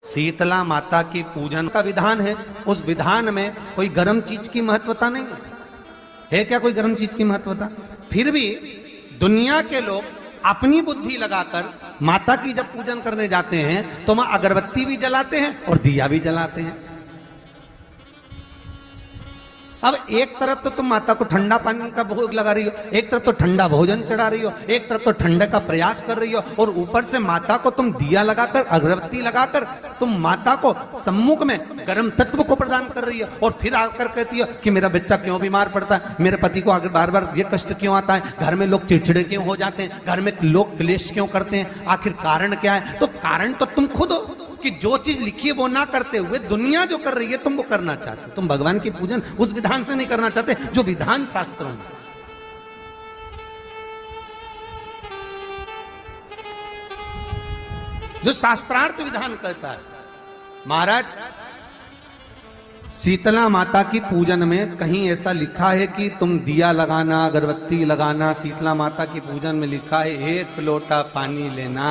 शीतला माता की पूजन का विधान है। उस विधान में कोई गर्म चीज की महत्वता नहीं है क्या? कोई गर्म चीज की महत्वता? फिर भी दुनिया के लोग अपनी बुद्धि लगाकर माता की जब पूजन करने जाते हैं तो वहां अगरबत्ती भी जलाते हैं और दिया भी जलाते हैं। अब एक तरफ तो तुम माता को ठंडा पानी का भोग लगा रही हो, एक तरफ तो ठंडा भोजन चढ़ा रही हो, एक तरफ तो ठंडे का प्रयास कर रही हो, और ऊपर से माता को तुम दिया लगाकर अगरबत्ती लगाकर तुम माता को सम्मुख में गर्म तत्व को प्रदान कर रही हो। और फिर आकर कहती हो कि मेरा बच्चा क्यों बीमार पड़ता है, मेरे पति को आगे बार बार ये कष्ट क्यों आता है, घर में लोग चिड़चिड़े क्यों हो जाते हैं, घर में लोग क्लेश क्यों करते हैं, आखिर कारण क्या है? तो कारण तो तुम खुद हो कि जो चीज लिखी है वो ना करते हुए दुनिया जो कर रही है तुम वो करना चाहते हो। तुम भगवान की पूजन उस विधान से नहीं करना चाहते जो विधान शास्त्रों में। जो शास्त्रार्थ विधान कहता है। महाराज, शीतला माता की पूजन में कहीं ऐसा लिखा है कि तुम दिया लगाना, अगरबत्ती लगाना? शीतला माता की पूजन में लिखा है एक लोटा पानी लेना,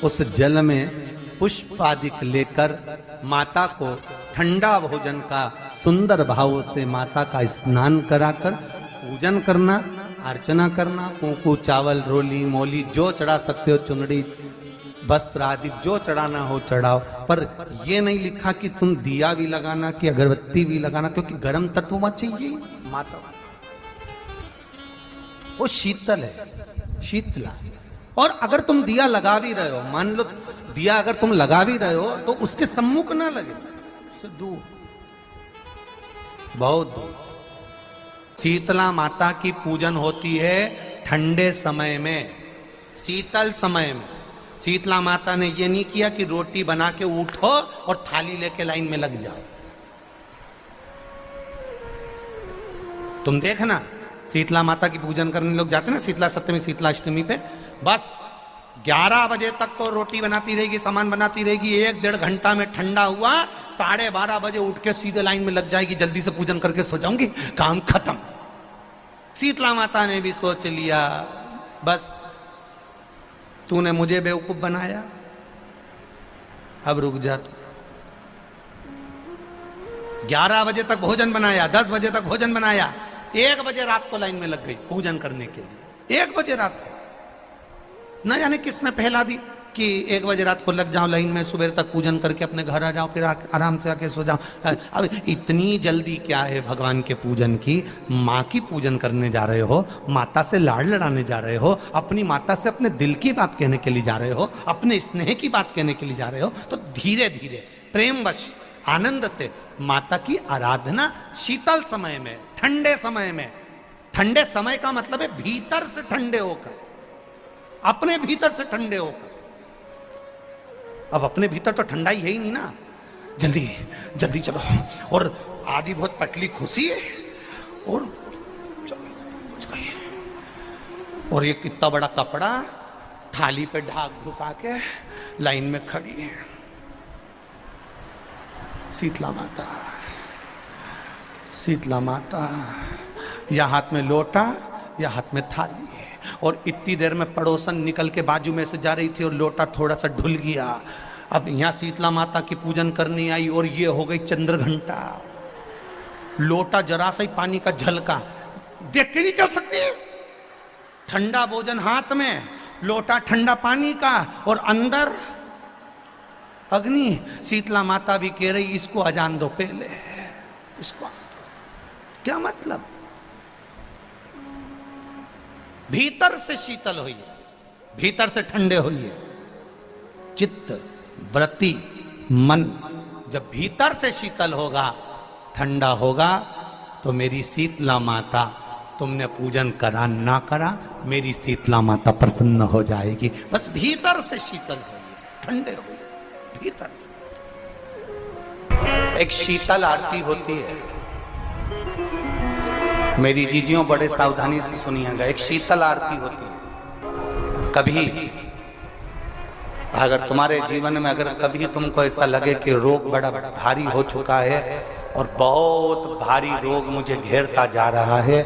उस जल में पुष्प आदि लेकर माता को ठंडा भोजन का सुंदर भाव से माता का स्नान कराकर पूजन करना, अर्चना करना, कुंकू चावल रोली मोली जो चढ़ा सकते हो, चुनरी वस्त्र आदि जो चढ़ाना हो चढ़ाओ। पर यह नहीं लिखा कि तुम दिया भी लगाना कि अगरबत्ती भी लगाना, क्योंकि गर्म तत्व वहां चाहिए। माता वो शीतल है, शीतला। और अगर तुम दिया लगा भी रहे हो, मान लो दिया अगर तुम लगा भी रहे हो तो उसके सम्मुख ना लगे, उससे दूर, बहुत दूर। शीतला माता की पूजन होती है ठंडे समय में, शीतल समय में। शीतला माता ने यह नहीं किया कि रोटी बना के उठो और थाली लेके लाइन में लग जाओ। तुम देखना, शीतला माता की पूजन करने लोग जाते ना शीतला सप्तमी, शीतला अष्टमी पे, बस 11 बजे तक तो रोटी बनाती रहेगी, सामान बनाती रहेगी। 1-1.5 घंटा में ठंडा हुआ, 12:30 बजे उठ के सीधे लाइन में लग जाएगी, जल्दी से पूजन करके सो जाऊंगी, काम खत्म। शीतला माता ने भी सोच लिया, बस तूने मुझे बेवकूफ बनाया, अब रुक जा तू। 11 बजे तक भोजन बनाया, 10 बजे तक भोजन बनाया, 1 बजे रात को लाइन में लग गई पूजन करने के लिए। 1 बजे रात को न जाने किसने पहला दी कि 1 बजे रात को लग जाओ लाइन में, सुबह तक पूजन करके अपने घर आ जाओ, फिर आराम से आके सो जाओ। अब इतनी जल्दी क्या है भगवान के पूजन की? माँ की पूजन करने जा रहे हो, माता से लाड़ लड़ाने जा रहे हो, अपनी माता से अपने दिल की बात कहने के लिए जा रहे हो, अपने स्नेह की बात कहने के लिए जा रहे हो, तो धीरे धीरे प्रेमवश आनंद से माता की आराधना शीतल समय में, ठंडे समय में। ठंडे समय का मतलब है भीतर से ठंडे होकर, अपने भीतर से ठंडे होकर। अब अपने भीतर तो ठंडा ही है ही नहीं ना, जल्दी जल्दी चलो। और आदि बहुत पतली खुशी है और और ये कितना बड़ा कपड़ा थाली पे ढाक ढुका के लाइन में खड़ी है शीतला माता। शीतला माता, या हाथ में लोटा या हाथ में थाली, और इतनी देर में पड़ोसन निकल के बाजू में से जा रही थी और लोटा थोड़ा सा ढुल गया। अब यहां शीतला माता की पूजन करनी आई और ये हो गई चंद्र घंटा। लोटा जरा सा ही पानी का झलका, देख के नहीं चल सकती। ठंडा भोजन हाथ में, लोटा ठंडा पानी का, और अंदर अग्नि। शीतला माता भी कह रही इसको अजान दो पहले, इसको क्या मतलब? भीतर से शीतल होइए, भीतर से ठंडे होइए। चित्त वृत्ति मन जब भीतर से शीतल होगा, ठंडा होगा, तो मेरी शीतला माता, तुमने पूजन करा ना करा, मेरी शीतला माता प्रसन्न हो जाएगी। बस भीतर से शीतल होइए, ठंडे होइए भीतर से। एक शीतल आरती होती है, मेरी जीजियों बड़े सावधानी से सुनिएगा। एक शीतल आरती होती है। कभी अगर तुम्हारे जीवन में अगर कभी तुमको ऐसा लगे कि रोग बड़ा भारी हो चुका है और बहुत भारी रोग मुझे घेरता जा रहा है,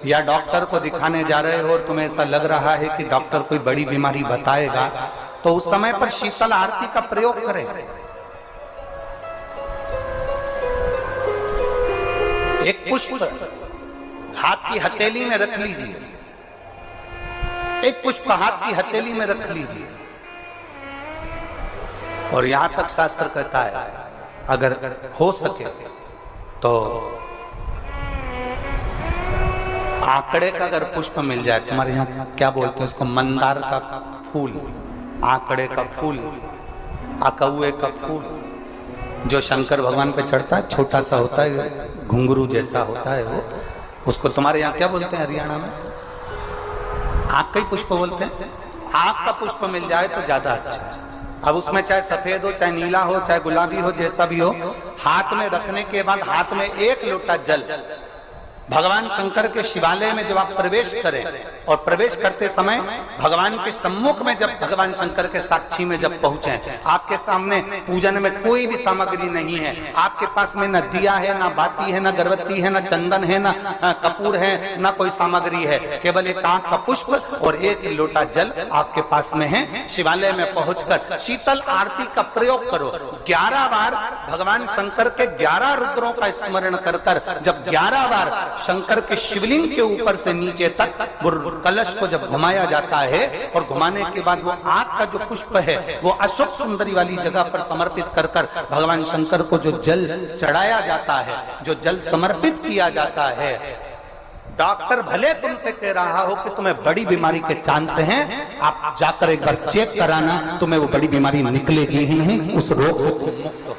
या डॉक्टर को दिखाने जा रहे हो और तुम्हें ऐसा लग रहा है कि डॉक्टर कोई बड़ी बीमारी बताएगा, तो उस समय पर शीतल आरती का प्रयोग करें। एक पुष्प हाथ की हथेली में रख लीजिए, एक पुष्प हाथ की हथेली में रख लीजिए। और यहां तक शास्त्र कहता है अगर हो सके तो आंकड़े का अगर पुष्प मिल जाए, तुम्हारे यहाँ क्या बोलते हैं उसको, मंदार का फूल, आंकड़े का फूल, अकौए का फूल, जो शंकर भगवान पे चढ़ता है, छोटा सा होता है, घुंघरू जैसा होता है वो, उसको तुम्हारे यहाँ क्या बोलते हैं हरियाणा में? आंख का ही पुष्प बोलते हैं। आंख का पुष्प मिल जाए तो ज्यादा अच्छा है। अब उसमें चाहे सफेद हो, चाहे नीला हो, चाहे गुलाबी हो, जैसा भी हो, हाथ में रखने के बाद हाथ में एक लोटा जल, भगवान शंकर के शिवालय में जब आप प्रवेश करें और प्रवेश करते समय भगवान के सम्मुख में जब भगवान शंकर के साक्षी में जब पहुंचे, आपके सामने पूजन में कोई भी सामग्री नहीं है, आपके पास में न दिया है, ना बाती है, ना गर्भवती है, ना चंदन है, ना कपूर है, ना कोई सामग्री है, केवल एक आंख का पुष्प और एक लोटा जल आपके पास में है। शिवालय में पहुंचकर शीतल आरती का प्रयोग करो। 11 बार भगवान शंकर के 11 रुद्रों का स्मरण कर जब 11 बार शंकर के शिवलिंग के ऊपर से नीचे तक वो कलश को जब घुमाया जाता है और घुमाने के बाद वो आग का जो पुष्प है वो अशोक सुंदरी वाली जगह पर समर्पित कर भगवान शंकर को जो जल चढ़ाया जाता है, जो जल समर्पित किया जाता है, डॉक्टर भले तुमसे कह रहा हो कि तुम्हें बड़ी बीमारी के चांस हैं, आप जाकर एक बार चेक कराना, तुम्हें वो बड़ी बीमारी निकलेगी ही नहीं, उस रोग से मुक्त हो।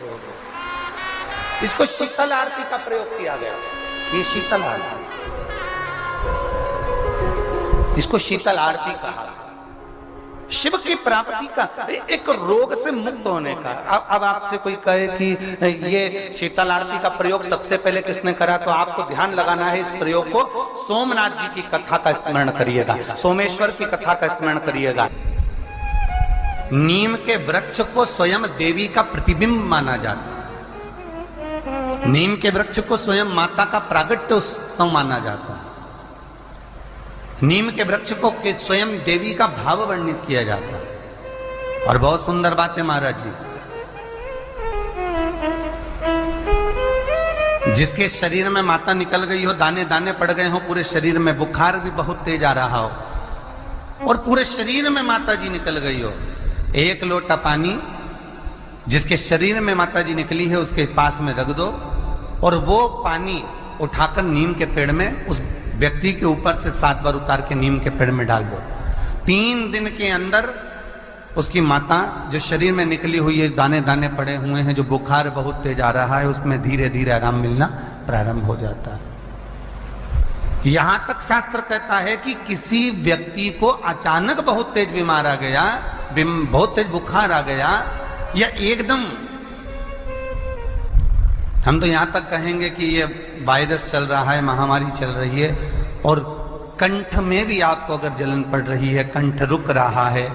इसको शीतल आरती का प्रयोग किया गया। ये शीतल आरती, इसको शीतल आरती कहा। शिव की प्राप्ति का, एक रोग से मुक्त होने का। अब आपसे कोई कहे कि ये शीतल आरती का प्रयोग सबसे पहले किसने करा, तो आपको ध्यान लगाना है इस प्रयोग को। सोमनाथ जी की कथा का स्मरण करिएगा, सोमेश्वर की कथा का स्मरण करिएगा। नीम के वृक्ष को स्वयं देवी का प्रतिबिंब माना जाता है। नीम के वृक्ष को स्वयं माता का प्रागट्य उत्सव माना जाता है। नीम के वृक्ष को स्वयं देवी का भाव वर्णित किया जाता है। और बहुत सुंदर बात है महाराज जी, जिसके शरीर में माता निकल गई हो, दाने दाने पड़ गए हो पूरे शरीर में, बुखार भी बहुत तेज आ रहा हो और पूरे शरीर में माता जी निकल गई हो, एक लोटा पानी जिसके शरीर में माता जी निकली है उसके पास में रख दो और वो पानी उठाकर नीम के पेड़ में उस व्यक्ति के ऊपर से 7 बार उतार के नीम के पेड़ में डाल दो। 3 दिन के अंदर उसकी माता जो शरीर में निकली हुई है, दाने दाने पड़े हुए हैं, जो बुखार बहुत तेज आ रहा है, उसमें धीरे धीरे आराम मिलना प्रारंभ हो जाता है। यहां तक शास्त्र कहता है कि किसी व्यक्ति को अचानक बहुत तेज बीमार आ गया, बहुत तेज बुखार आ गया, या एकदम, हम तो यहां तक कहेंगे कि ये वायरस चल रहा है, महामारी चल रही है, और कंठ में भी आपको अगर जलन पड़ रही है, कंठ रुक रहा है,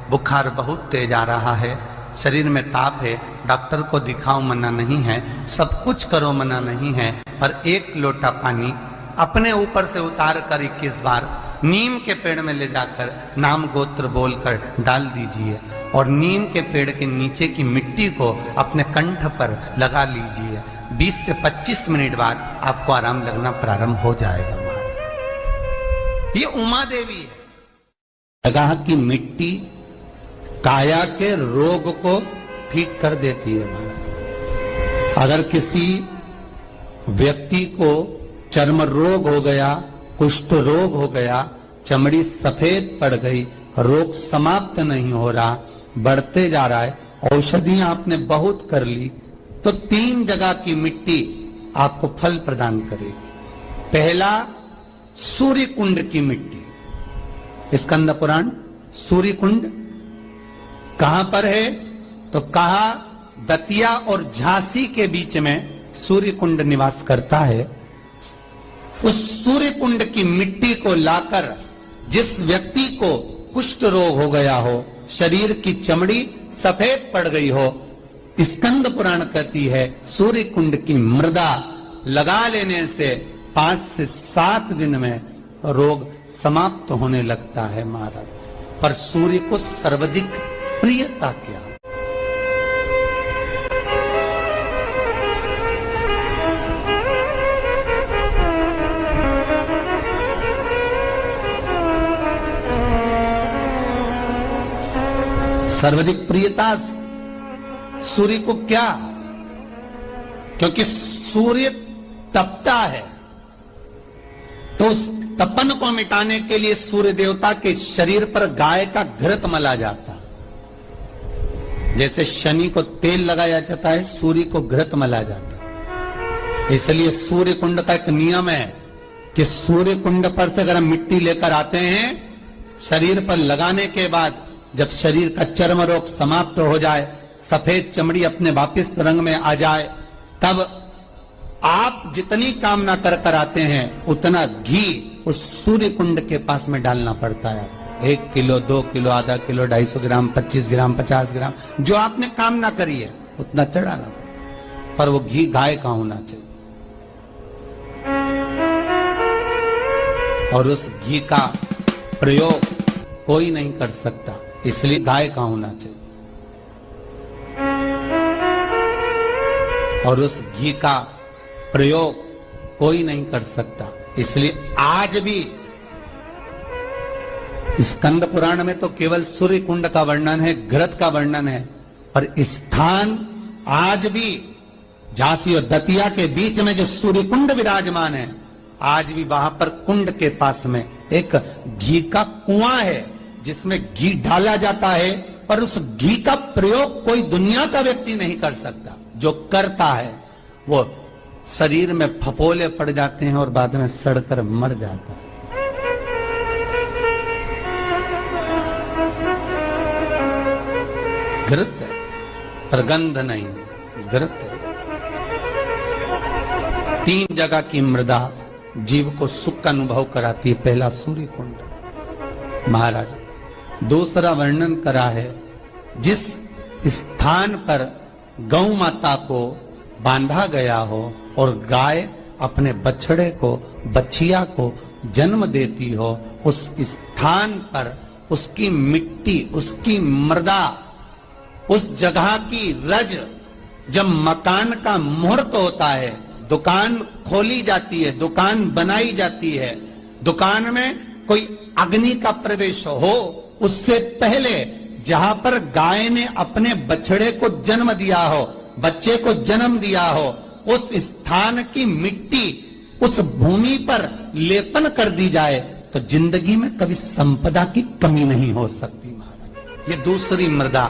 बुखार बहुत तेज आ रहा है, शरीर में ताप है, डॉक्टर को दिखाओ मना नहीं है, सब कुछ करो मना नहीं है, पर एक लोटा पानी अपने ऊपर से उतार कर 21 बार नीम के पेड़ में ले जाकर नाम गोत्र बोलकर डाल दीजिए और नीम के पेड़ के नीचे की मिट्टी को अपने कंठ पर लगा लीजिए। 20 से 25 मिनट बाद आपको आराम लगना प्रारंभ हो जाएगा। ये उमा देवी है। जगह की मिट्टी काया के रोग को ठीक कर देती है महाराज। अगर किसी व्यक्ति को चर्म रोग हो गया, कुष्ठ रोग हो गया, चमड़ी सफेद पड़ गई, रोग समाप्त नहीं हो रहा, बढ़ते जा रहा है, औषधियां आपने बहुत कर ली, तो 3 जगह की मिट्टी आपको फल प्रदान करेगी। पहला, सूर्य कुंड की मिट्टी। स्कंद पुराण सूर्य कुंड कहां पर है, तो कहा दतिया और झांसी के बीच में सूर्य कुंड निवास करता है। उस सूर्य कुंड की मिट्टी को लाकर जिस व्यक्ति को कुष्ठ रोग हो गया हो, शरीर की चमड़ी सफेद पड़ गई हो, स्कंद पुराण कहती है सूर्य कुंड की मृदा लगा लेने से 5 से 7 दिन में रोग समाप्त होने लगता है महाराज। पर सूर्य को सर्वाधिक प्रियता क्या? सर्वाधिक प्रियता सूर्य को क्या? क्योंकि सूर्य तपता है, तो उस तपन को मिटाने के लिए सूर्य देवता के शरीर पर गाय का घृत मला जाता। जैसे शनि को तेल लगाया जाता है, सूर्य को घृत मला जाता। इसलिए सूर्य कुंड का एक नियम है कि सूर्य कुंड पर से अगर हम मिट्टी लेकर आते हैं, शरीर पर लगाने के बाद जब शरीर का चर्म रोग समाप्त हो जाए, सफेद चमड़ी अपने वापिस रंग में आ जाए, तब आप जितनी कामना कर आते हैं उतना घी उस सूर्य कुंड के पास में डालना पड़ता है। 1 किलो, 2 किलो, आधा किलो, 250 ग्राम, 25 ग्राम, 50 ग्राम, जो आपने कामना करी है उतना चढ़ाना पड़ता। पर वो घी गाय का होना चाहिए, और उस घी का प्रयोग कोई नहीं कर सकता, इसलिए गाय का होना चाहिए। और उस घी का प्रयोग कोई नहीं कर सकता, इसलिए आज भी स्कंद पुराण में तो केवल सूर्य कुंड का वर्णन है, घृत का वर्णन है, पर स्थान आज भी झांसी और दतिया के बीच में जो सूर्य कुंड विराजमान है, आज भी वहां पर कुंड के पास में एक घी का कुआं है जिसमें घी डाला जाता है, पर उस घी का प्रयोग कोई दुनिया का व्यक्ति नहीं कर सकता। जो करता है वो शरीर में फपोले पड़ जाते हैं और बाद में सड़कर मर जाता है। घृत है, पर गंध नहीं, घृत है। 3 जगह की मृदा जीव को सुख का अनुभव कराती है। पहला सूर्य कुंड महाराज, दूसरा वर्णन करा है जिस स्थान पर गौ माता को बांधा गया हो और गाय अपने बछड़े को, बछिया को जन्म देती हो, उस स्थान पर उसकी मिट्टी, उसकी मृदा, उस जगह की रज, जब मकान का मुहूर्त होता है, दुकान खोली जाती है, दुकान बनाई जाती है, दुकान में कोई अग्नि का प्रवेश हो, उससे पहले जहां पर गाय ने अपने बछड़े को जन्म दिया हो, बच्चे को जन्म दिया हो, उस स्थान की मिट्टी उस भूमि पर लेपन कर दी जाए तो जिंदगी में कभी संपदा की कमी नहीं हो सकती महाराज। ये दूसरी मृदा